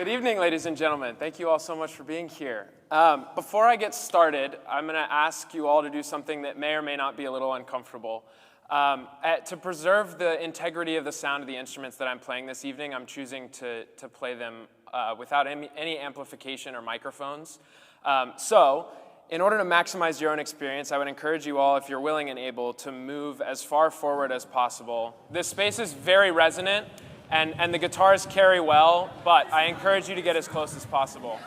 Good evening, ladies and gentlemen. Thank you all so much for being here. Before I get started, I'm going to ask you all to do something that may or may not be a little uncomfortable. To preserve the integrity of the sound of the instruments that I'm playing this evening, I'm choosing to play them without any amplification or microphones. So, in order to maximize your own experience, I would encourage you all, if you're willing and able, to move as far forward as possible. This space is very resonant, and the guitars carry well, but I encourage you to get as close as possible.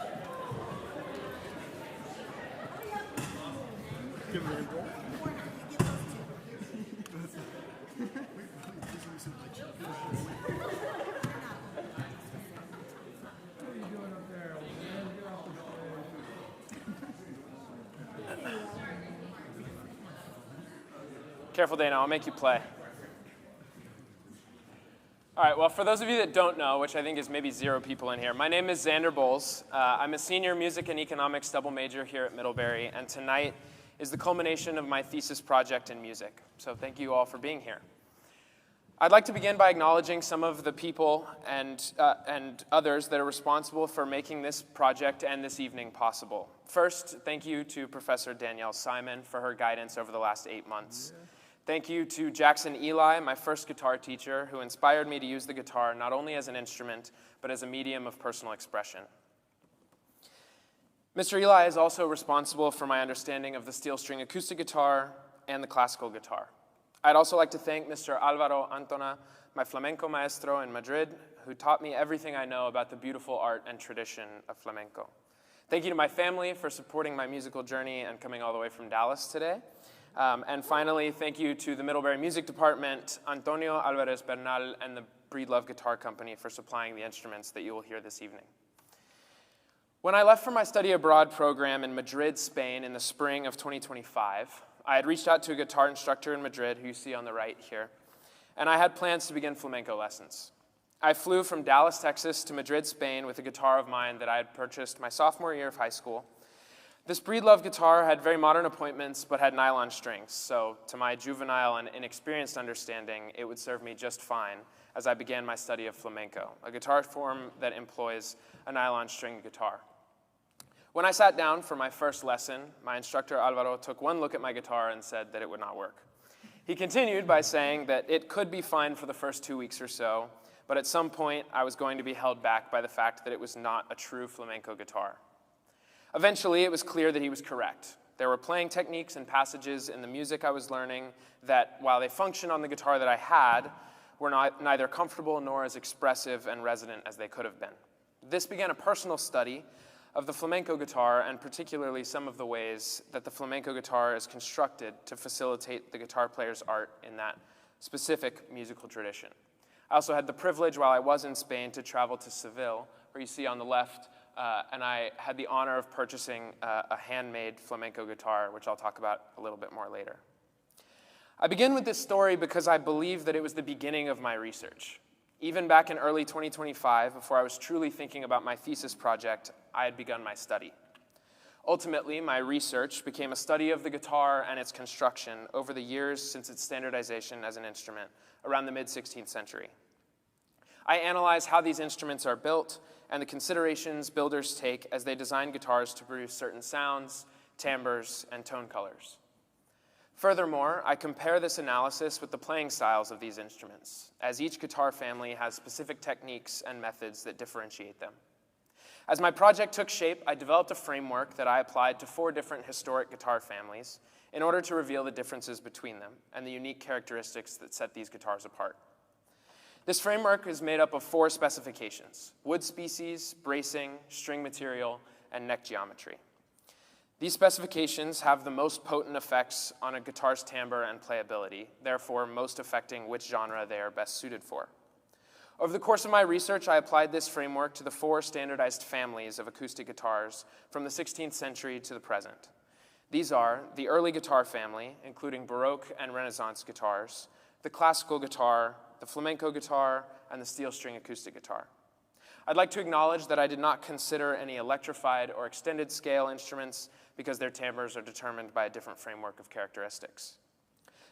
Careful, Dana, I'll make you play. All right, well, for those of you that don't know, which I think is maybe 0 people in here, my name is Xander Bowles. I'm a senior music and economics double major here at Middlebury, and tonight is the culmination of my thesis project in music. So thank you all for being here. I'd like to begin by acknowledging some of the people and others that are responsible for making this project and this evening possible. First, thank you to Professor Danielle Simon for her guidance over the last 8 months. Thank you to Jackson Eli, my first guitar teacher, who inspired me to use the guitar not only as an instrument, but as a medium of personal expression. Mr. Eli is also responsible for my understanding of the steel string acoustic guitar and the classical guitar. I'd also like to thank Mr. Alvaro Antona, my flamenco maestro in Madrid, who taught me everything I know about the beautiful art and tradition of flamenco. Thank you to my family for supporting my musical journey and coming all the way from Dallas today. And finally, thank you to the Middlebury Music Department, Antonio Alvarez Bernal, and the Breedlove Guitar Company for supplying the instruments that you will hear this evening. When I left for my study abroad program in Madrid, Spain in the spring of 2025, I had reached out to a guitar instructor in Madrid, who you see on the right here, and I had plans to begin flamenco lessons. I flew from Dallas, Texas to Madrid, Spain with a guitar of mine that I had purchased my sophomore year of high school. This Breedlove guitar had very modern appointments, but had nylon strings, so to my juvenile and inexperienced understanding, it would serve me just fine as I began my study of flamenco, a guitar form that employs a nylon string guitar. When I sat down for my first lesson, my instructor Alvaro took one look at my guitar and said that it would not work. He continued by saying that it could be fine for the first 2 weeks or so, but at some point I was going to be held back by the fact that it was not a true flamenco guitar. Eventually, it was clear that he was correct. There were playing techniques and passages in the music I was learning that, while they functioned on the guitar that I had, were neither comfortable nor as expressive and resonant as they could have been. This began a personal study of the flamenco guitar, and particularly some of the ways that the flamenco guitar is constructed to facilitate the guitar player's art in that specific musical tradition. I also had the privilege, while I was in Spain, to travel to Seville, where you see on the left, and I had the honor of purchasing a handmade flamenco guitar, which I'll talk about a little bit more later. I begin with this story because I believe that it was the beginning of my research. Even back in early 2025, before I was truly thinking about my thesis project, I had begun my study. Ultimately, my research became a study of the guitar and its construction over the years since its standardization as an instrument, around the mid-16th century. I analyze how these instruments are built and the considerations builders take as they design guitars to produce certain sounds, timbres, and tone colors. Furthermore, I compare this analysis with the playing styles of these instruments, as each guitar family has specific techniques and methods that differentiate them. As my project took shape, I developed a framework that I applied to 4 different historic guitar families in order to reveal the differences between them and the unique characteristics that set these guitars apart. This framework is made up of 4 specifications: wood species, bracing, string material, and neck geometry. These specifications have the most potent effects on a guitar's timbre and playability, therefore most affecting which genre they are best suited for. Over the course of my research, I applied this framework to the 4 standardized families of acoustic guitars from the 16th century to the present. These are the early guitar family, including Baroque and Renaissance guitars, the classical guitar, the flamenco guitar, and the steel string acoustic guitar. I'd like to acknowledge that I did not consider any electrified or extended scale instruments because their timbres are determined by a different framework of characteristics.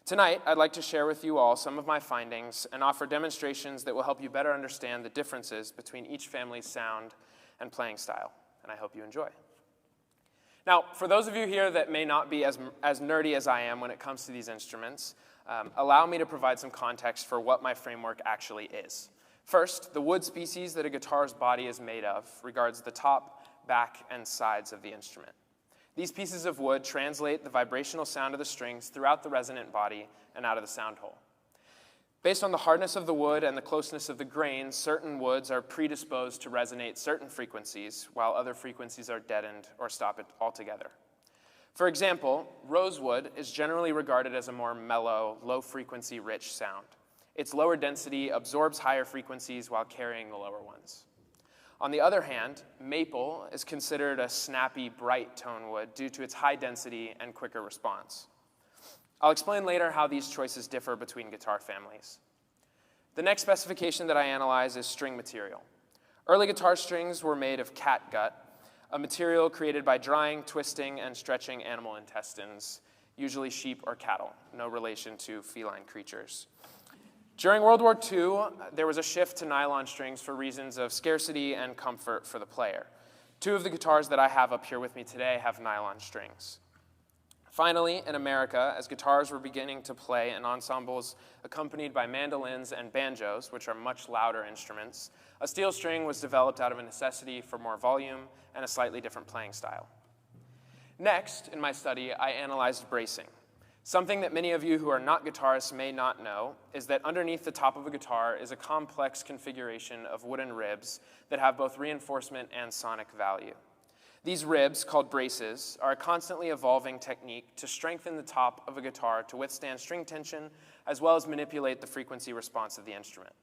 Tonight, I'd like to share with you all some of my findings and offer demonstrations that will help you better understand the differences between each family's sound and playing style, and I hope you enjoy. Now, for those of you here that may not be as nerdy as I am when it comes to these instruments, allow me to provide some context for what my framework actually is. First, the wood species that a guitar's body is made of regards the top, back, and sides of the instrument. These pieces of wood translate the vibrational sound of the strings throughout the resonant body and out of the sound hole. Based on the hardness of the wood and the closeness of the grains, certain woods are predisposed to resonate certain frequencies, while other frequencies are deadened or stop it altogether. For example, rosewood is generally regarded as a more mellow, low-frequency rich sound. Its lower density absorbs higher frequencies while carrying the lower ones. On the other hand, maple is considered a snappy, bright tone wood due to its high density and quicker response. I'll explain later how these choices differ between guitar families. The next specification that I analyze is string material. Early guitar strings were made of catgut, a material created by drying, twisting, and stretching animal intestines, usually sheep or cattle, no relation to feline creatures. During World War II, there was a shift to nylon strings for reasons of scarcity and comfort for the player. Two of the guitars that I have up here with me today have nylon strings. Finally, in America, as guitars were beginning to play in ensembles accompanied by mandolins and banjos, which are much louder instruments, a steel string was developed out of a necessity for more volume and a slightly different playing style. Next, in my study, I analyzed bracing. Something that many of you who are not guitarists may not know is that underneath the top of a guitar is a complex configuration of wooden ribs that have both reinforcement and sonic value. These ribs, called braces, are a constantly evolving technique to strengthen the top of a guitar to withstand string tension, as well as manipulate the frequency response of the instrument.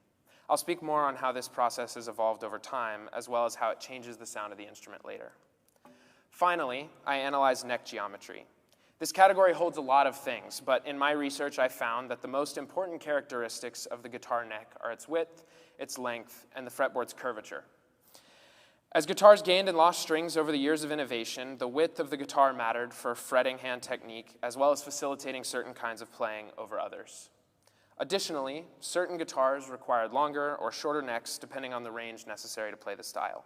I'll speak more on how this process has evolved over time, as well as how it changes the sound of the instrument later. Finally, I analyzed neck geometry. This category holds a lot of things, but in my research I found that the most important characteristics of the guitar neck are its width, its length, and the fretboard's curvature. As guitars gained and lost strings over the years of innovation, the width of the guitar mattered for fretting hand technique, as well as facilitating certain kinds of playing over others. Additionally, certain guitars required longer or shorter necks depending on the range necessary to play the style.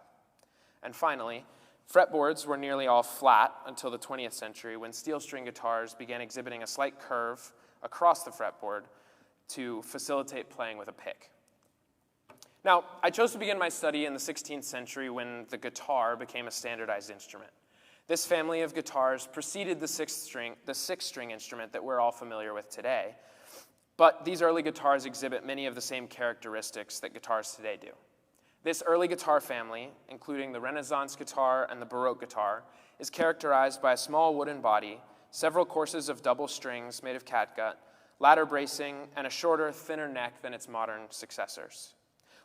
And finally, fretboards were nearly all flat until the 20th century when steel string guitars began exhibiting a slight curve across the fretboard to facilitate playing with a pick. Now, I chose to begin my study in the 16th century when the guitar became a standardized instrument. This family of guitars preceded the sixth string instrument that we're all familiar with today, but these early guitars exhibit many of the same characteristics that guitars today do. This early guitar family, including the Renaissance guitar and the Baroque guitar, is characterized by a small wooden body, several courses of double strings made of catgut, ladder bracing, and a shorter, thinner neck than its modern successors.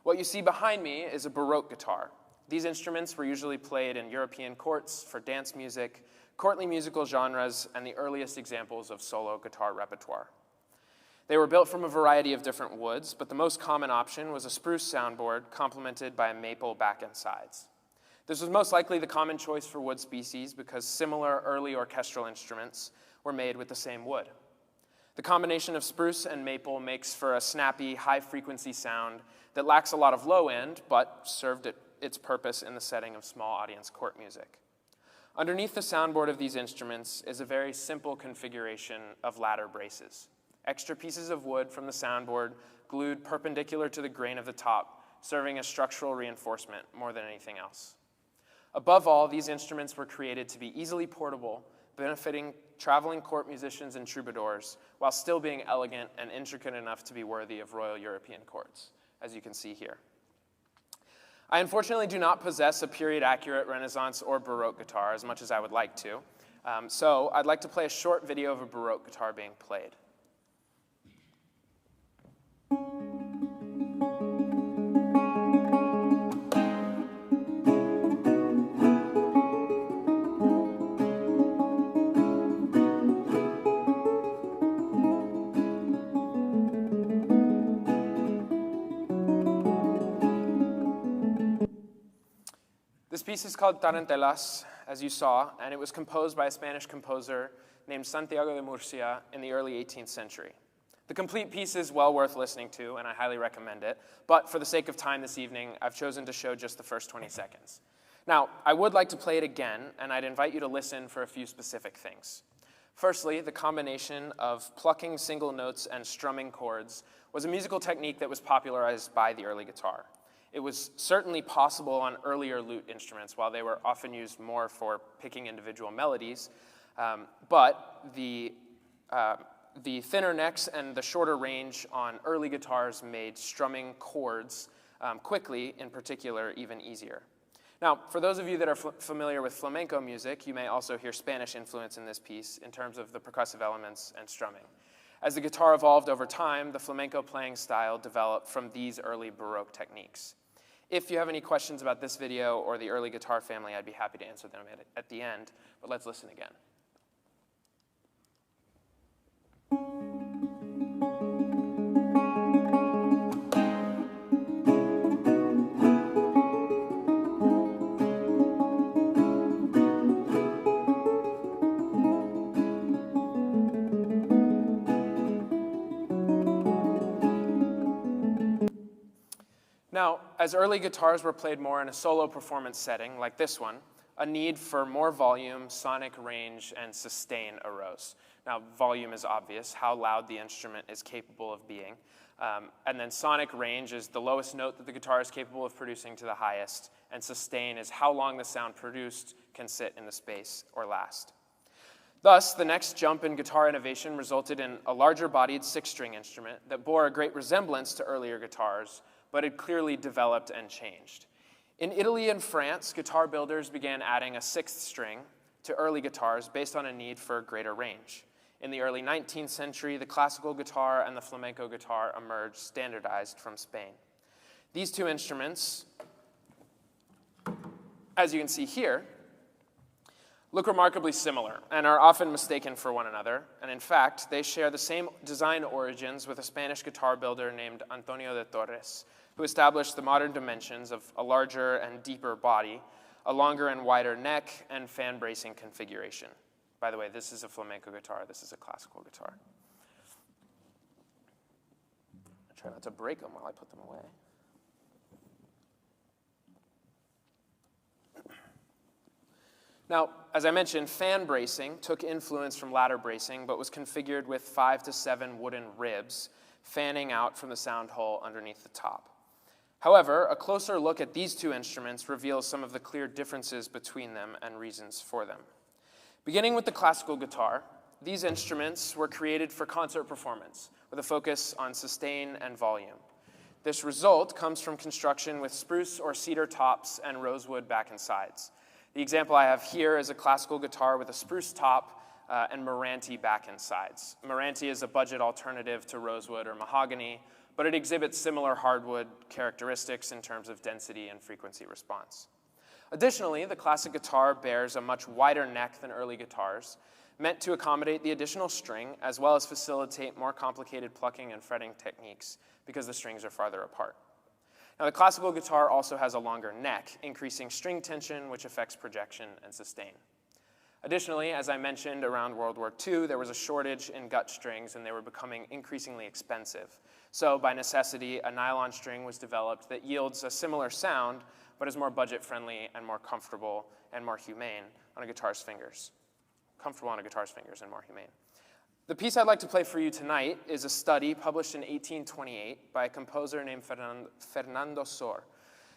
What you see behind me is a Baroque guitar. These instruments were usually played in European courts for dance music, courtly musical genres, and the earliest examples of solo guitar repertoire. They were built from a variety of different woods, but the most common option was a spruce soundboard complemented by a maple back and sides. This was most likely the common choice for wood species because similar early orchestral instruments were made with the same wood. The combination of spruce and maple makes for a snappy, high-frequency sound that lacks a lot of low end, but served its purpose in the setting of small audience court music. Underneath the soundboard of these instruments is a very simple configuration of ladder braces. Extra pieces of wood from the soundboard glued perpendicular to the grain of the top, serving as structural reinforcement more than anything else. Above all, these instruments were created to be easily portable, benefiting traveling court musicians and troubadours, while still being elegant and intricate enough to be worthy of Royal European courts, as you can see here. I unfortunately do not possess a period-accurate Renaissance or Baroque guitar as much as I would like to, so I'd like to play a short video of a Baroque guitar being played. This piece is called Tarantelas, as you saw, and it was composed by a Spanish composer named Santiago de Murcia in the early 18th century. The complete piece is well worth listening to, and I highly recommend it, but for the sake of time this evening, I've chosen to show just the first 20 seconds. Now, I would like to play it again, and I'd invite you to listen for a few specific things. Firstly, the combination of plucking single notes and strumming chords was a musical technique that was popularized by the early guitar. It was certainly possible on earlier lute instruments, while they were often used more for picking individual melodies, but the thinner necks and the shorter range on early guitars made strumming chords quickly, in particular, even easier. Now, for those of you that are familiar with flamenco music, you may also hear Spanish influence in this piece in terms of the percussive elements and strumming. As the guitar evolved over time, the flamenco playing style developed from these early baroque techniques. If you have any questions about this video or the early guitar family, I'd be happy to answer them at the end, but let's listen again. Now, as early guitars were played more in a solo performance setting, like this one, a need for more volume, sonic range, and sustain arose. Now, volume is obvious, how loud the instrument is capable of being. And then sonic range is the lowest note that the guitar is capable of producing to the highest, and sustain is how long the sound produced can sit in the space or last. Thus, the next jump in guitar innovation resulted in a larger-bodied six-string instrument that bore a great resemblance to earlier guitars, but it clearly developed and changed. In Italy and France, guitar builders began adding a sixth string to early guitars based on a need for greater range. In the early 19th century, the classical guitar and the flamenco guitar emerged standardized from Spain. These two instruments, as you can see here, look remarkably similar and are often mistaken for one another. And in fact, they share the same design origins with a Spanish guitar builder named Antonio de Torres, who established the modern dimensions of a larger and deeper body, a longer and wider neck, and fan bracing configuration. By the way, this is a flamenco guitar, this is a classical guitar. I try not to break them while I put them away. Now, as I mentioned, fan bracing took influence from ladder bracing, but was configured with 5 to 7 wooden ribs fanning out from the sound hole underneath the top. However, a closer look at these two instruments reveals some of the clear differences between them and reasons for them. Beginning with the classical guitar, these instruments were created for concert performance with a focus on sustain and volume. This result comes from construction with spruce or cedar tops and rosewood back and sides. The example I have here is a classical guitar with a spruce top and Meranti back and sides. Meranti is a budget alternative to rosewood or mahogany, but it exhibits similar hardwood characteristics in terms of density and frequency response. Additionally, the classic guitar bears a much wider neck than early guitars, meant to accommodate the additional string as well as facilitate more complicated plucking and fretting techniques because the strings are farther apart. Now, the classical guitar also has a longer neck, increasing string tension, which affects projection and sustain. Additionally, as I mentioned, around World War II, there was a shortage in gut strings, and they were becoming increasingly expensive. So, by necessity, a nylon string was developed that yields a similar sound, but is more budget-friendly and more comfortable and more humane on a guitar's fingers. Comfortable on a guitar's fingers and more humane. The piece I'd like to play for you tonight is a study published in 1828 by a composer named Fernando Sor.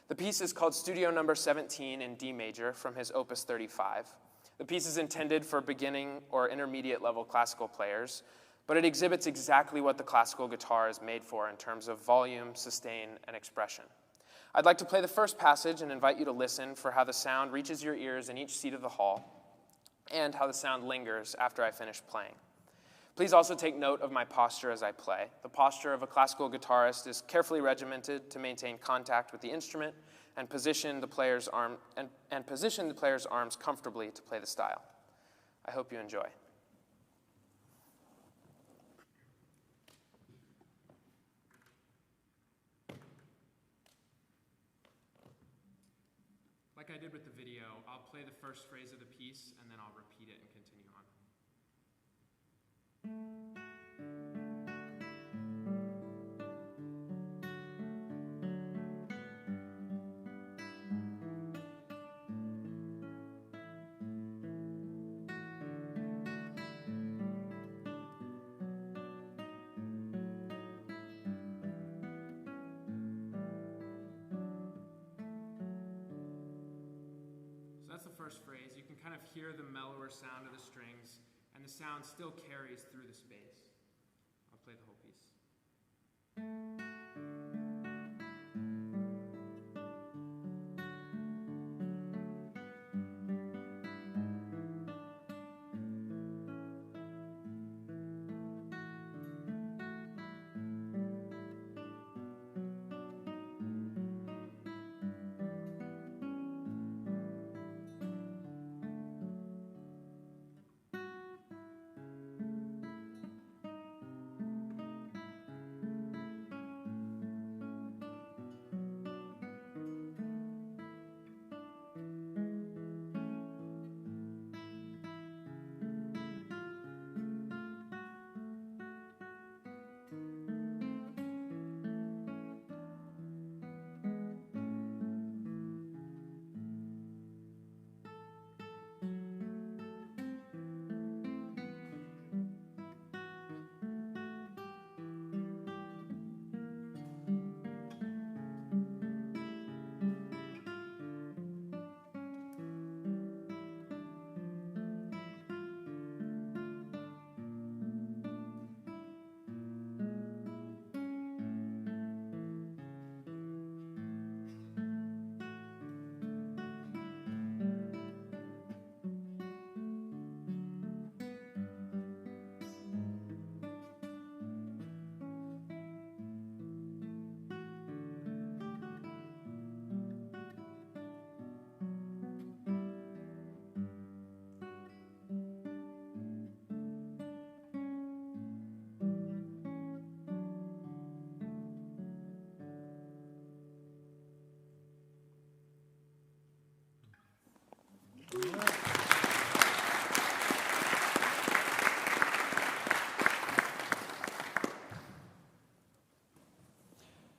The piece is called Studio Number 17 in D major from his Opus 35. The piece is intended for beginning or intermediate level classical players, but it exhibits exactly what the classical guitar is made for in terms of volume, sustain, and expression. I'd like to play the first passage and invite you to listen for how the sound reaches your ears in each seat of the hall and how the sound lingers after I finish playing. Please also take note of my posture as I play. The posture of a classical guitarist is carefully regimented to maintain contact with the instrument and position the player's arms comfortably to play the style. I hope you enjoy. Like I did with the video, I'll play the first phrase of the piece and then I'll repeat it and continue on. first phrase, you can kind of hear the mellower sound of the strings, and the sound still carries through the space. I'll play the whole piece.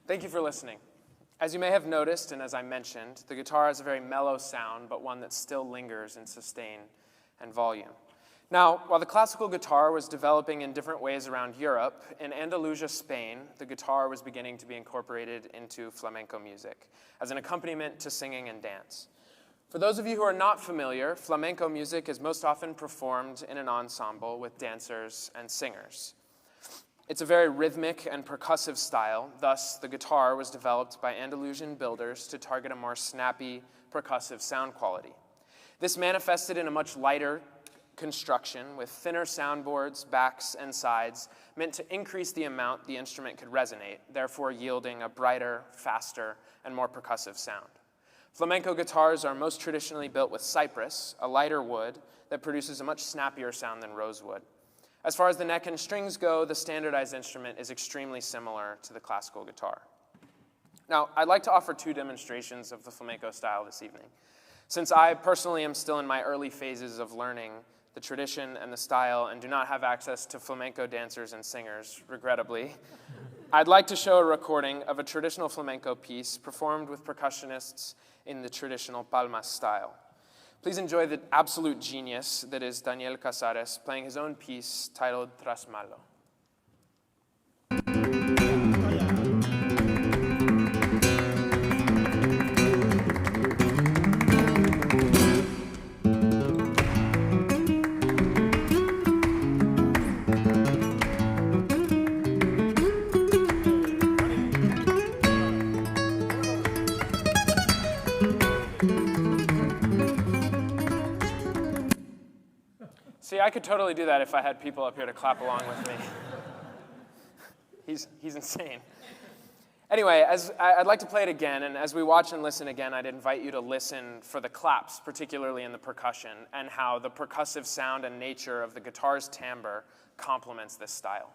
Thank you for listening. As you may have noticed, and as I mentioned, the guitar has a very mellow sound, but one that still lingers in sustain and volume. Now, while the classical guitar was developing in different ways around Europe, in Andalusia, Spain, the guitar was beginning to be incorporated into flamenco music as an accompaniment to singing and dance. For those of you who are not familiar, flamenco music is most often performed in an ensemble with dancers and singers. It's a very rhythmic and percussive style, thus the guitar was developed by Andalusian builders to target a more snappy, percussive sound quality. This manifested in a much lighter construction with thinner soundboards, backs, and sides, meant to increase the amount the instrument could resonate, therefore yielding a brighter, faster, and more percussive sound. Flamenco guitars are most traditionally built with cypress, a lighter wood that produces a much snappier sound than rosewood. As far as the neck and strings go, the standardized instrument is extremely similar to the classical guitar. Now, I'd like to offer 2 demonstrations of the flamenco style this evening. Since I personally am still in my early phases of learning the tradition and the style and do not have access to flamenco dancers and singers, regrettably, I'd like to show a recording of a traditional flamenco piece performed with percussionists in the traditional palmas style. Please enjoy the absolute genius that is Daniel Casares playing his own piece titled Tras Malo. See, I could totally do that if I had people up here to clap along with me. He's insane. Anyway, I'd like to play it again, and as we watch and listen again, I'd invite you to listen for the claps, particularly in the percussion, and how the percussive sound and nature of the guitar's timbre complements this style.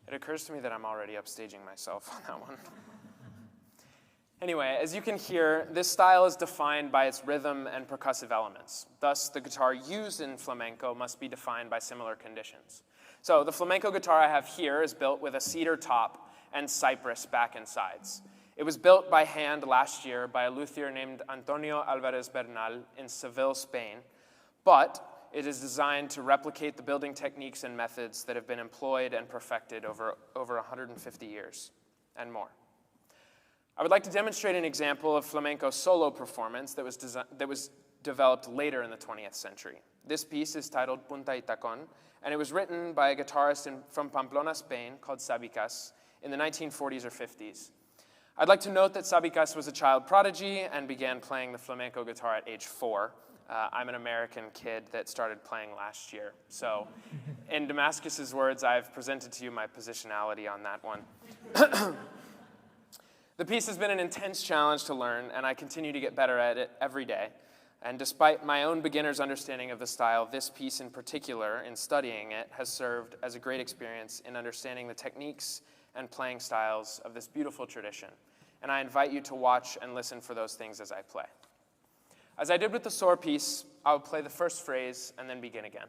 It occurs to me that I'm already upstaging myself on that one. Anyway, as you can hear, this style is defined by its rhythm and percussive elements. Thus, the guitar used in flamenco must be defined by similar conditions. So the flamenco guitar I have here is built with a cedar top and cypress back and sides. It was built by hand last year by a luthier named Antonio Alvarez Bernal in Seville, Spain, but it is designed to replicate the building techniques and methods that have been employed and perfected over 150 years and more. I would like to demonstrate an example of flamenco solo performance that was developed later in the 20th century. This piece is titled Punta y Tacón, and it was written by a guitarist from Pamplona, Spain, called Sabicas, in the 1940s or 50s. I'd like to note that Sabicas was a child prodigy and began playing the flamenco guitar at age 4. I'm an American kid that started playing last year. So in Damascus's words, I've presented to you my positionality on that one. The piece has been an intense challenge to learn, and I continue to get better at it every day. And despite my own beginner's understanding of the style, this piece in particular, in studying it, has served as a great experience in understanding the techniques and playing styles of this beautiful tradition. And I invite you to watch and listen for those things as I play. As I did with the Soar piece, I'll play the first phrase and then begin again.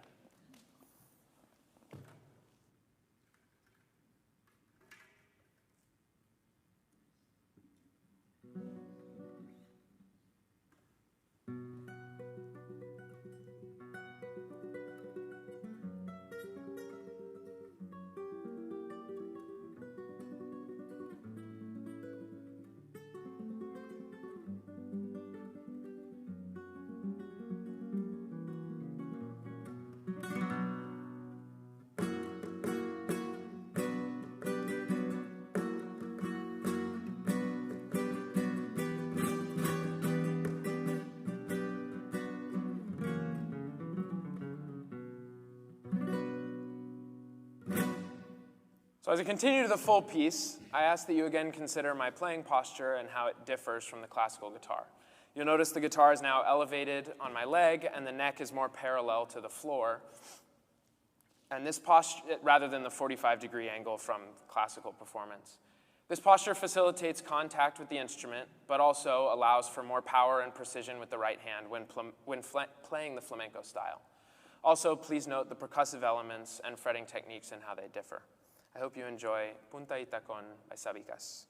So as I continue to the full piece, I ask that you again consider my playing posture and how it differs from the classical guitar. You'll notice the guitar is now elevated on my leg and the neck is more parallel to the floor. And this posture, rather than the 45-degree angle from classical performance. This posture facilitates contact with the instrument, but also allows for more power and precision with the right hand when playing the flamenco style. Also, please note the percussive elements and fretting techniques and how they differ. I hope you enjoy Punta y Tacón by Sabicas.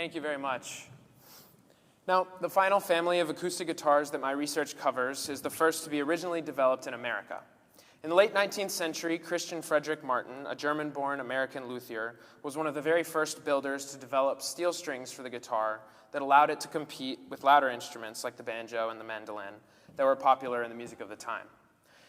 Thank you very much. Now, the final family of acoustic guitars that my research covers is the first to be originally developed in America. In the late 19th century, Christian Frederick Martin, a German-born American luthier, was one of the very first builders to develop steel strings for the guitar that allowed it to compete with louder instruments like the banjo and the mandolin that were popular in the music of the time.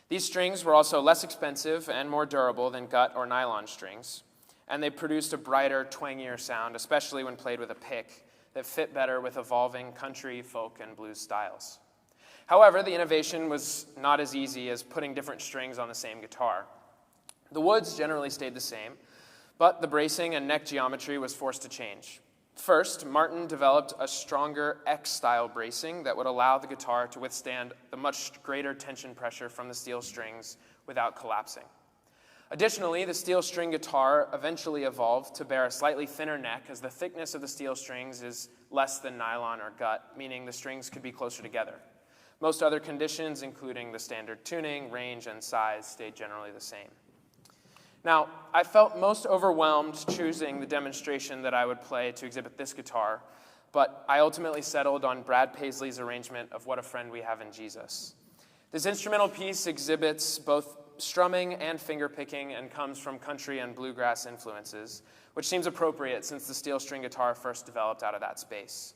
These strings were also less expensive and more durable than gut or nylon strings, and they produced a brighter, twangier sound, especially when played with a pick, that fit better with evolving country, folk, and blues styles. However, the innovation was not as easy as putting different strings on the same guitar. The woods generally stayed the same, but the bracing and neck geometry was forced to change. First, Martin developed a stronger X-style bracing that would allow the guitar to withstand the much greater tension pressure from the steel strings without collapsing. Additionally, the steel string guitar eventually evolved to bear a slightly thinner neck as the thickness of the steel strings is less than nylon or gut, meaning the strings could be closer together. Most other conditions, including the standard tuning, range, and size, stayed generally the same. Now, I felt most overwhelmed choosing the demonstration that I would play to exhibit this guitar, but I ultimately settled on Brad Paisley's arrangement of What a Friend We Have in Jesus. This instrumental piece exhibits both strumming and finger-picking and comes from country and bluegrass influences, which seems appropriate since the steel string guitar first developed out of that space.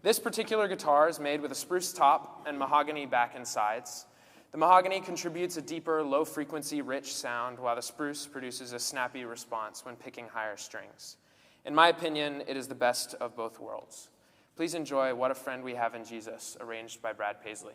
This particular guitar is made with a spruce top and mahogany back and sides. The mahogany contributes a deeper, low-frequency, rich sound, while the spruce produces a snappy response when picking higher strings. In my opinion, it is the best of both worlds. Please enjoy What a Friend We Have in Jesus, arranged by Brad Paisley.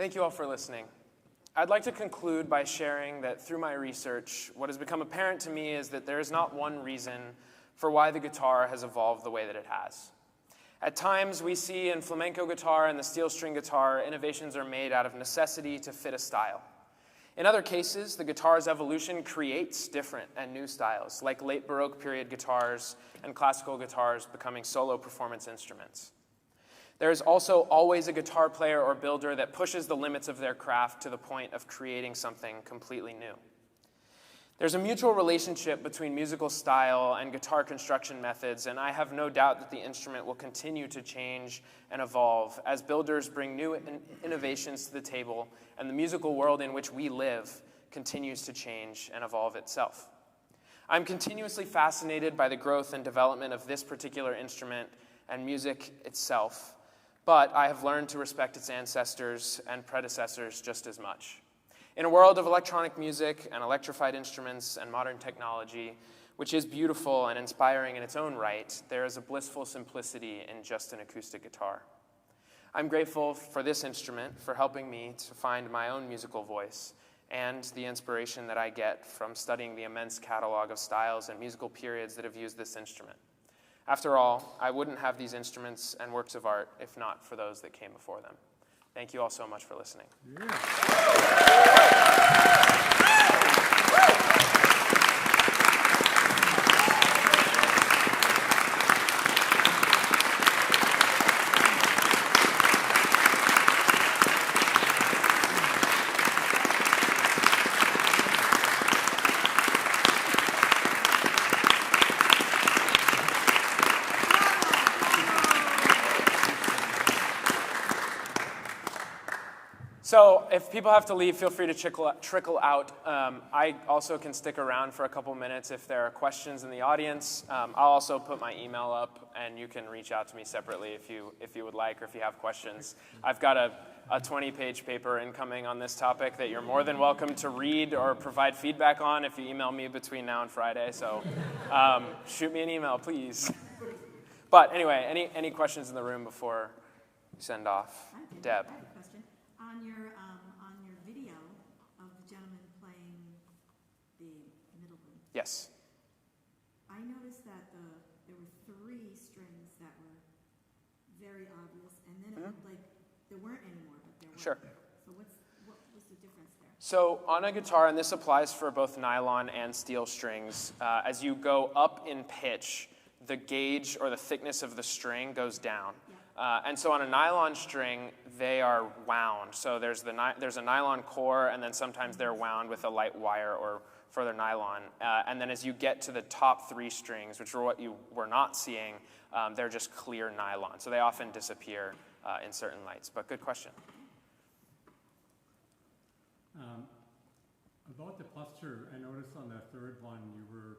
Thank you all for listening. I'd like to conclude by sharing that through my research, what has become apparent to me is that there is not one reason for why the guitar has evolved the way that it has. At times, we see in flamenco guitar and the steel string guitar, innovations are made out of necessity to fit a style. In other cases, the guitar's evolution creates different and new styles, like late Baroque period guitars and classical guitars becoming solo performance instruments. There is also always a guitar player or builder that pushes the limits of their craft to the point of creating something completely new. There's a mutual relationship between musical style and guitar construction methods, and I have no doubt that the instrument will continue to change and evolve as builders bring new innovations to the table and the musical world in which we live continues to change and evolve itself. I'm continuously fascinated by the growth and development of this particular instrument and music itself, but I have learned to respect its ancestors and predecessors just as much. In a world of electronic music and electrified instruments and modern technology, which is beautiful and inspiring in its own right, there is a blissful simplicity in just an acoustic guitar. I'm grateful for this instrument for helping me to find my own musical voice and the inspiration that I get from studying the immense catalog of styles and musical periods that have used this instrument. After all, I wouldn't have these instruments and works of art if not for those that came before them. Thank you all so much for listening. So if people have to leave, feel free to trickle out. I also can stick around for a couple minutes if there are questions in the audience. I'll also put my email up, and you can reach out to me separately if you would like or if you have questions. I've got a 20-page paper incoming on this topic that you're more than welcome to read or provide feedback on if you email me between now and Friday. So shoot me an email, please. But anyway, any questions in the room before we send off? Deb. On your video of the gentleman playing the middle one. Yes. I noticed that there were 3 strings that were very obvious, and then it looked like there weren't anymore, but there were. Sure. So what was the difference there? So on a guitar, and this applies for both nylon and steel strings, as you go up in pitch, the gauge or the thickness of the string goes down. Yeah. And so on a nylon string, they are wound. So there's a nylon core, and then sometimes they're wound with a light wire or further nylon. And then as you get to the top 3 strings, which are what you were not seeing, they're just clear nylon. So they often disappear in certain lights. But good question. About the posture, I noticed on the third one you were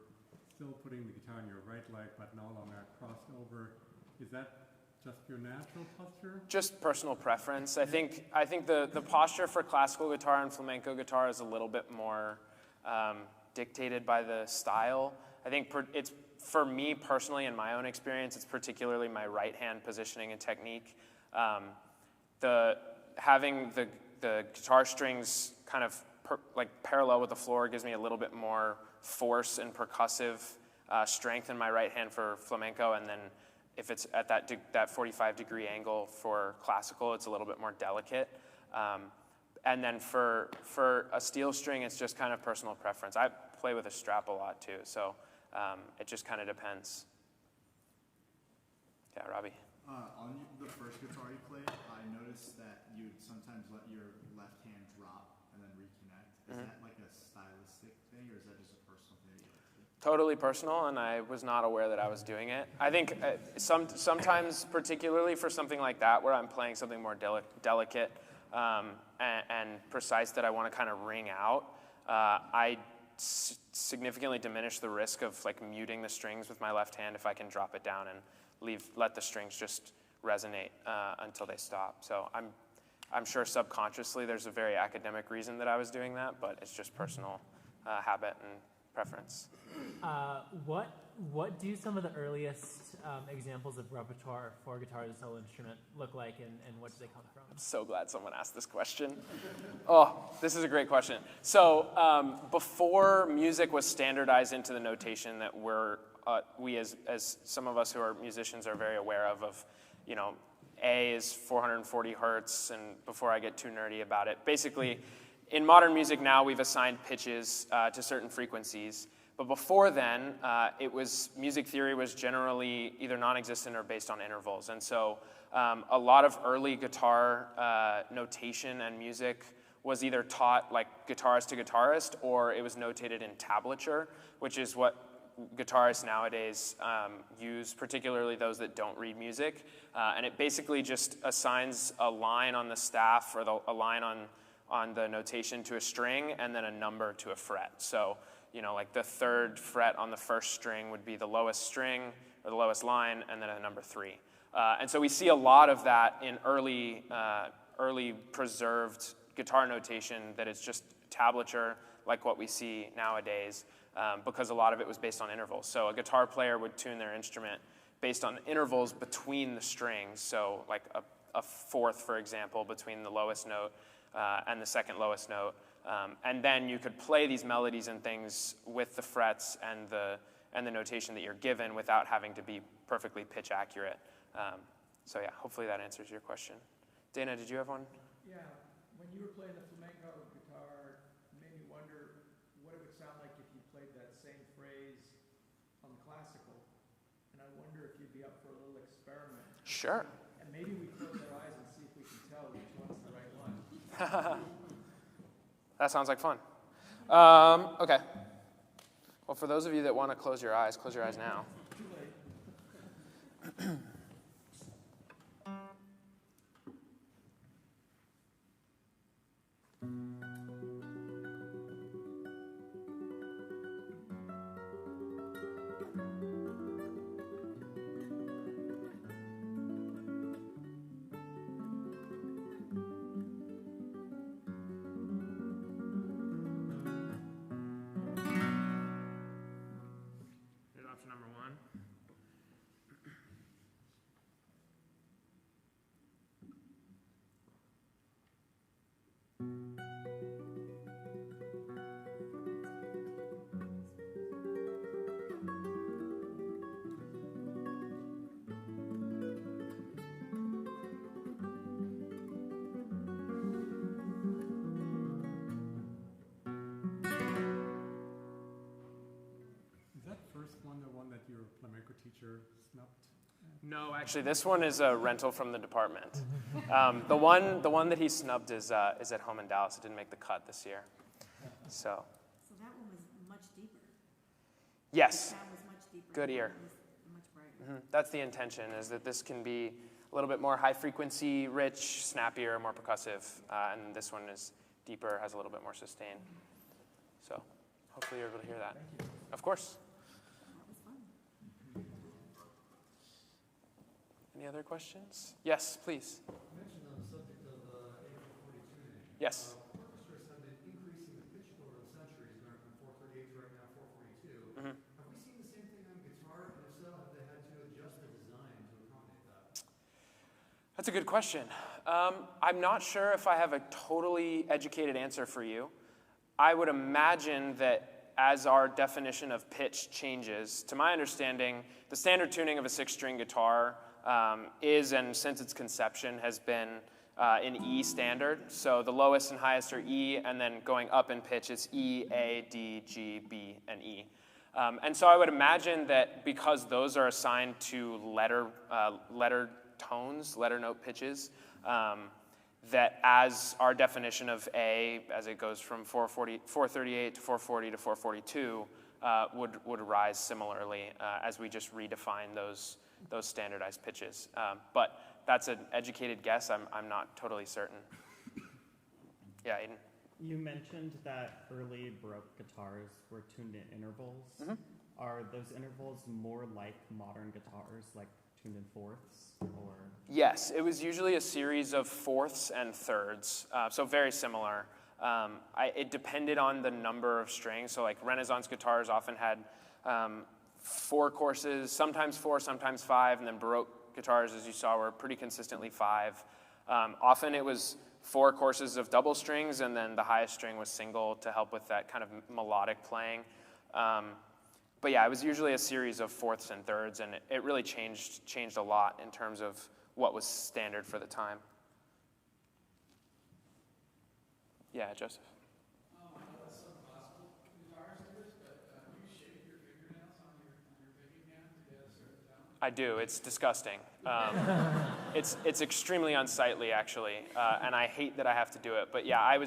still putting the guitar on your right leg, but no longer crossed over. Is that just your natural posture? Just personal preference. I think the posture for classical guitar and flamenco guitar is a little bit more dictated by the style. I think it's, for me personally, in my own experience, it's particularly my right hand positioning and technique. Having the guitar strings kind of parallel with the floor gives me a little bit more force and percussive strength in my right hand for flamenco, and then if it's at that 45-degree angle for classical, it's a little bit more delicate. And then for a steel string, it's just kind of personal preference. I play with a strap a lot too, so it just kind of depends. Yeah, Robbie? On the first guitar you played, I noticed that you'd sometimes let your left hand drop and then reconnect. Is that like a stylistic thing, or is that just a personal thing that you like to do? Totally personal, and I was not aware that I was doing it. I think sometimes, particularly for something like that, where I'm playing something more delicate and precise that I want to kind of ring out, I significantly diminish the risk of muting the strings with my left hand if I can drop it down and let the strings just resonate until they stop. So I'm sure subconsciously there's a very academic reason that I was doing that, but it's just personal habit and preference. What what do some of the earliest examples of repertoire for guitar as a solo instrument look like, and what do they come from? I'm so glad someone asked this question. Oh, this is a great question. So before music was standardized into the notation that we as some of us who are musicians are very aware of, you know, A is 440 hertz, and before I get too nerdy about it, basically, in modern music now we've assigned pitches to certain frequencies. But before then, music theory was generally either non-existent or based on intervals. And so a lot of early guitar notation and music was either taught like guitarist to guitarist, or it was notated in tablature, which is what guitarists nowadays use, particularly those that don't read music. And it basically just assigns a line on the staff or a line on the notation to a string and then a number to a fret. So, you know, like the third fret on the first string would be the lowest string or the lowest line, and then a number 3. And so we see a lot of that in early preserved guitar notation that is just tablature, like what we see nowadays, because a lot of it was based on intervals. So a guitar player would tune their instrument based on intervals between the strings. So like a fourth, for example, between the lowest note and the second lowest note. And then you could play these melodies and things with the frets and the notation that you're given without having to be perfectly pitch accurate. So yeah, hopefully that answers your question. Dana, did you have one? Yeah, when you were playing the flamenco guitar, it made me wonder what it would sound like if you played that same phrase on the classical. And I wonder if you'd be up for a little experiment. Sure. And maybe we close our eyes and see if we can tell which one's the right one. That sounds like fun. Okay. Well, for those of you that want to close your eyes now. Option number 1. One that your flamenco teacher snubbed? No, actually, this one is a rental from the department. The one that he snubbed is at home in Dallas. It didn't make the cut this year. So that one was much deeper. Yes. That was much deeper. Good ear. It was much brighter. That's the intention, is that this can be a little bit more high frequency, rich, snappier, more percussive, and this one is deeper, has a little bit more sustain. So hopefully you're able to hear that. Of course. Any other questions? Yes, please. You mentioned on the subject of A440 tuning. Yes. Orchestras have been increasing the pitch over the centuries, going from 438 to right now 442. Mm-hmm. Have we seen the same thing on guitar? And if so, have they had to adjust the design to accommodate that? That's a good question. I'm not sure if I have a totally educated answer for you. I would imagine that as our definition of pitch changes, to my understanding, the standard tuning of a 6-string guitar is, and since its conception, has been in E standard. So the lowest and highest are E, and then going up in pitch, it's E, A, D, G, B, and E. And so I would imagine that because those are assigned to letter tones, letter note pitches, that as our definition of A, as it goes from 438 to 440 to 442, would rise similarly as we just redefine those standardized pitches. But that's an educated guess. I'm not totally certain. Yeah, Aiden? You mentioned that early Baroque guitars were tuned in intervals. Mm-hmm. Are those intervals more like modern guitars, like tuned in fourths? Or? Yes, it was usually a series of fourths and thirds, so very similar. It depended on the number of strings. So like Renaissance guitars often had 4 courses, sometimes 4, sometimes 5, and then baroque guitars, as you saw, were pretty consistently 5. Often it was 4 courses of double strings, and then the highest string was single to help with that kind of melodic playing. But yeah, it was usually a series of fourths and thirds, and it really changed a lot in terms of what was standard for the time. Yeah, Joseph? I know that's some classical guitars do this, but do you shave your fingernails on your picking hand to get a certain tone? I do. It's disgusting. It's extremely unsightly, actually, and I hate that I have to do it. But yeah,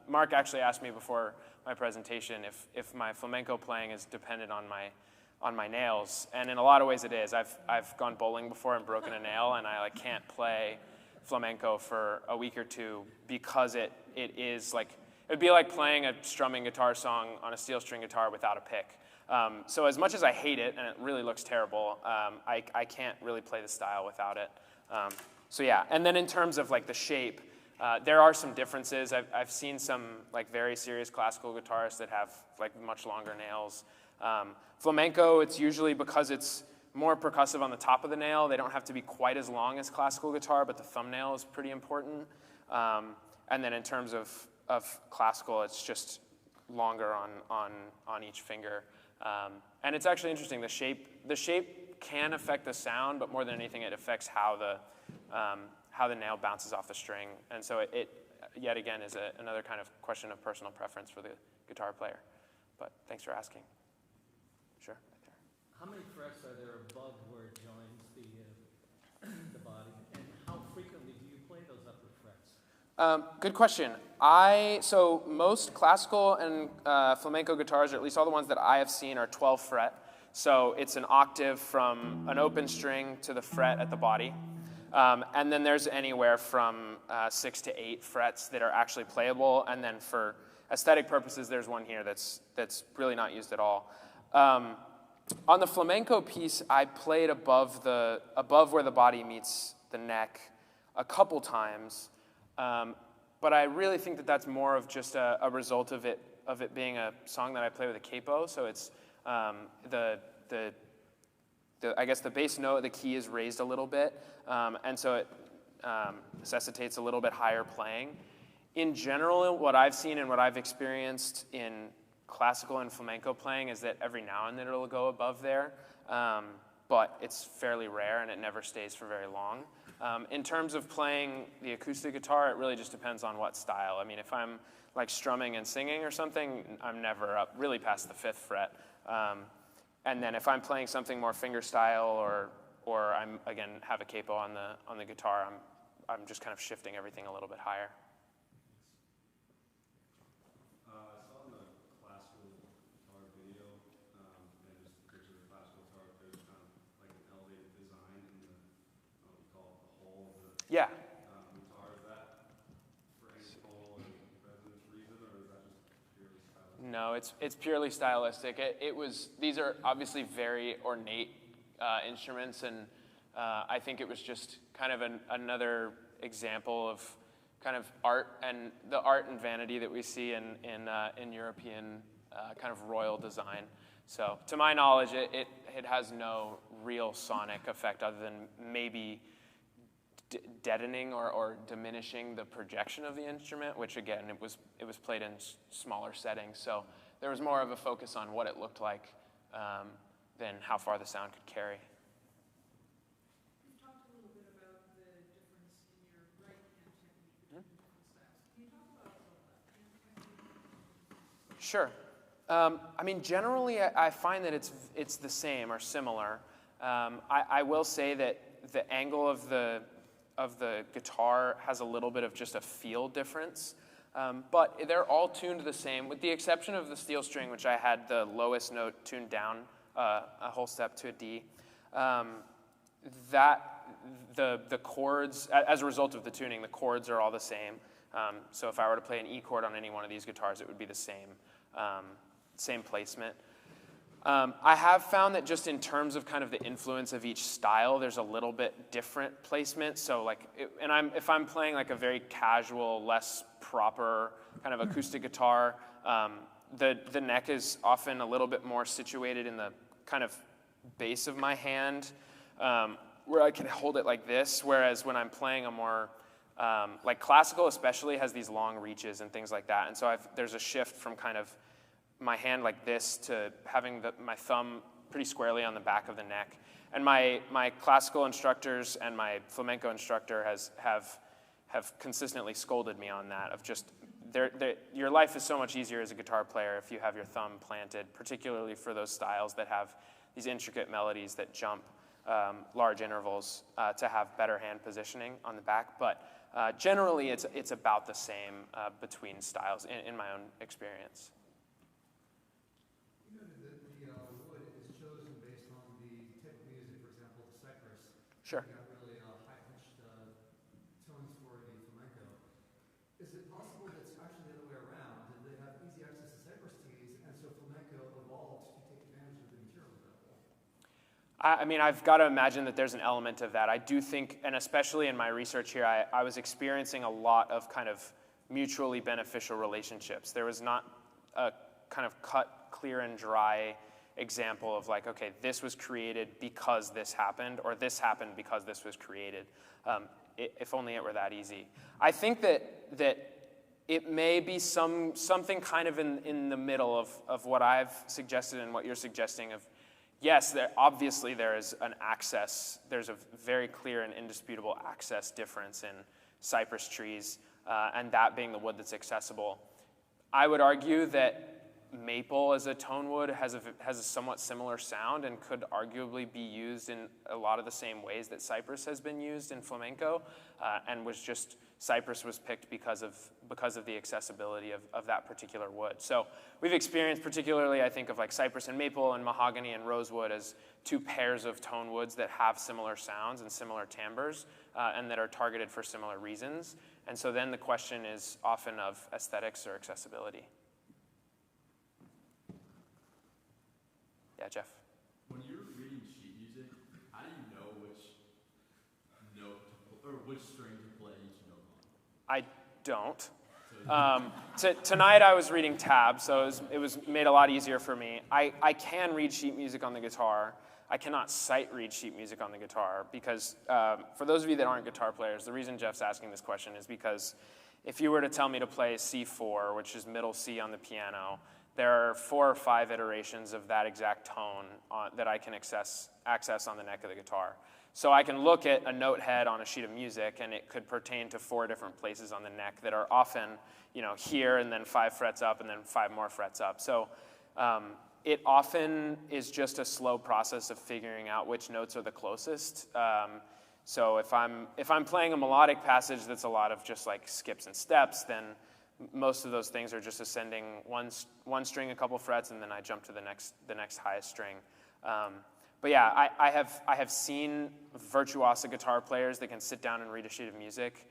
Mark actually asked me before my presentation if my flamenco playing is dependent on my nails, and in a lot of ways it is. I've gone bowling before and broken a nail, and I can't play flamenco for a week or two because it is like, it'd be like playing a strumming guitar song on a steel string guitar without a pick. So as much as I hate it, and it really looks terrible, I can't really play the style without it. So yeah, and then in terms of like the shape, there are some differences. I've seen some like very serious classical guitarists that have like much longer nails. Flamenco, it's usually because it's more percussive on the top of the nail. They don't have to be quite as long as classical guitar, but the thumbnail is pretty important. And then in terms of classical, it's just longer on each finger. And it's actually interesting. The shape can affect the sound, but more than anything, it affects how the nail bounces off the string. And so it yet again is another kind of question of personal preference for the guitar player. But thanks for asking. Sure, right there. How many frets are there above where it joins the body, and how frequently do you play those upper frets? Good question. So most classical and flamenco guitars, or at least all the ones that I have seen, are 12 fret. So it's an octave from an open string to the fret at the body. And then there's anywhere from 6 to 8 frets that are actually playable. And then for aesthetic purposes, there's one here that's really not used at all. On the flamenco piece, I played above where the body meets the neck a couple times. But I really think that that's more of just a result of it being a song that I play with a capo. So it's I guess the bass note, the key is raised a little bit, and so it necessitates a little bit higher playing. In general, what I've seen and what I've experienced in classical and flamenco playing is that every now and then it'll go above there, but it's fairly rare and it never stays for very long. In terms of playing the acoustic guitar, it really just depends on what style. I mean, if I'm like strumming and singing or something, I'm never up really past the 5th fret. And then if I'm playing something more fingerstyle or I'm again have a capo on the guitar, I'm just kind of shifting everything a little bit higher. I saw in the classical guitar video, and just a picture of the classical guitar, there's kind of like an elevated design in the, what we call it, the hole of the Yeah. guitar. Is that for any hole and resonance reason, or is that just purely stylistic? No, it's purely stylistic. These are obviously very ornate instruments, and I think it was just kind of another example of kind of art and the art and vanity that we see in European kind of royal design. So to my knowledge, it has no real sonic effect other than maybe deadening or diminishing the projection of the instrument, which again, it was played in smaller settings. So there was more of a focus on what it looked like than how far the sound could carry. You've talked a little bit about the difference in your right hand technique between different styles. Can you talk about the left hand technique? Sure. I mean, generally, I find that it's the same or similar. I will say that the angle of the guitar has a little bit of just a feel difference, but they're all tuned the same, with the exception of the steel string, which I had the lowest note tuned down a whole step to a D. The chords, as a result of the tuning, the chords are all the same. So if I were to play an E chord on any one of these guitars, it would be the same placement. I have found that just in terms of kind of the influence of each style, there's a little bit different placement. So like, if I'm playing like a very casual, less proper kind of acoustic guitar, the neck is often a little bit more situated in the kind of base of my hand, where I can hold it like this, whereas when I'm playing a more, like classical especially has these long reaches and things like that, and so there's a shift from kind of my hand like this to having my thumb pretty squarely on the back of the neck. And my classical instructors and my flamenco instructor have consistently scolded me on that, of just, your life is so much easier as a guitar player if you have your thumb planted, particularly for those styles that have these intricate melodies that jump large intervals, to have better hand positioning on the back. But generally, it's about the same between styles in my own experience. You noted that the wood is chosen based on the type of music, for example, the cypress. Sure. You got really high-pitched tones for the flamenco. Is it possible that it's actually the other way around? Did they have easy access to cypress teas, and so flamenco evolved to take advantage of the materials available? I mean, I've got to imagine that there's an element of that. I do think, and especially in my research here, I was experiencing a lot of kind of mutually beneficial relationships. There was not a kind of cut, clear and dry example of like, okay, this was created because this happened, or this happened because this was created. If only it were that easy. I think that it may be something kind of in the middle of what I've suggested and what you're suggesting of, yes, obviously there is an access, there's a very clear and indisputable access difference in cypress trees, and that being the wood that's accessible. I would argue that maple as a tone wood has a somewhat similar sound and could arguably be used in a lot of the same ways that cypress has been used in flamenco, and cypress was picked because of the accessibility of that particular wood. So we've experienced, particularly I think of like cypress and maple and mahogany and rosewood as two pairs of tone woods that have similar sounds and similar timbres, and that are targeted for similar reasons. And so then the question is often of aesthetics or accessibility. Yeah, Jeff. When you're reading sheet music, how do you know which note or which string to play each note on? I don't. Tonight I was reading tabs, so it was made a lot easier for me. I can read sheet music on the guitar. I cannot sight read sheet music on the guitar because for those of you that aren't guitar players, the reason Jeff's asking this question is because if you were to tell me to play C4, which is middle C on the piano, there are 4 or 5 iterations of that exact tone that I can access on the neck of the guitar. So I can look at a note head on a sheet of music, and it could pertain to 4 different places on the neck that are often, here and then 5 frets up and then 5 more frets up. So it often is just a slow process of figuring out which notes are the closest. So if I'm playing a melodic passage that's a lot of just like skips and steps, then most of those things are just ascending one string a couple frets, and then I jump to the next highest string. But yeah, I have seen virtuoso guitar players that can sit down and read a sheet of music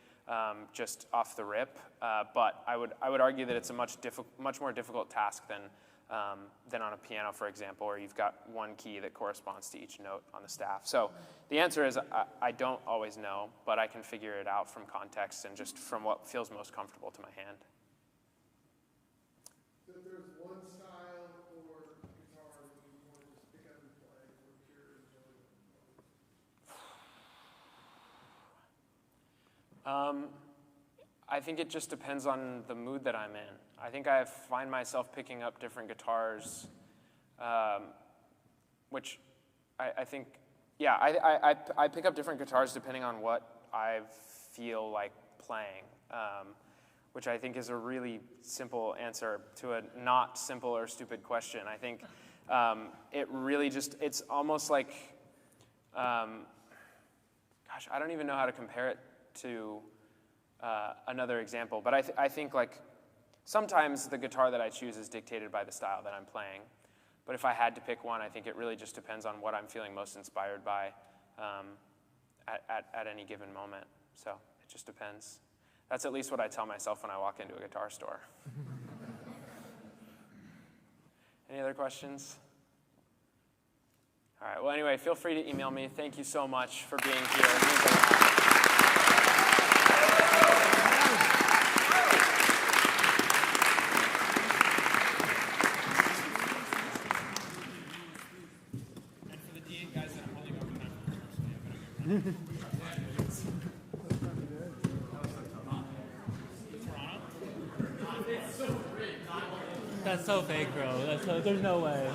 just off the rip. But I would argue that it's a much more difficult task than on a piano, for example, where you've got one key that corresponds to each note on the staff. So the answer is I don't always know, but I can figure it out from context and just from what feels most comfortable to my hand. So if there's one style or guitar that you want to just pick up and play for pure enjoyment? I think it just depends on the mood that I'm in. I think I find myself picking up different guitars, which I think, yeah, I pick up different guitars depending on what I feel like playing, which I think is a really simple answer to a not simple or stupid question. I think it really just, it's almost like, gosh, I don't even know how to compare it to another example, but I think like sometimes the guitar that I choose is dictated by the style that I'm playing. But if I had to pick one, I think it really just depends on what I'm feeling most inspired by at any given moment. So it just depends. That's at least what I tell myself when I walk into a guitar store. Any other questions? All right, well, anyway, feel free to email me. Thank you so much for being here. It means a lot. That's so fake, bro. There's no way.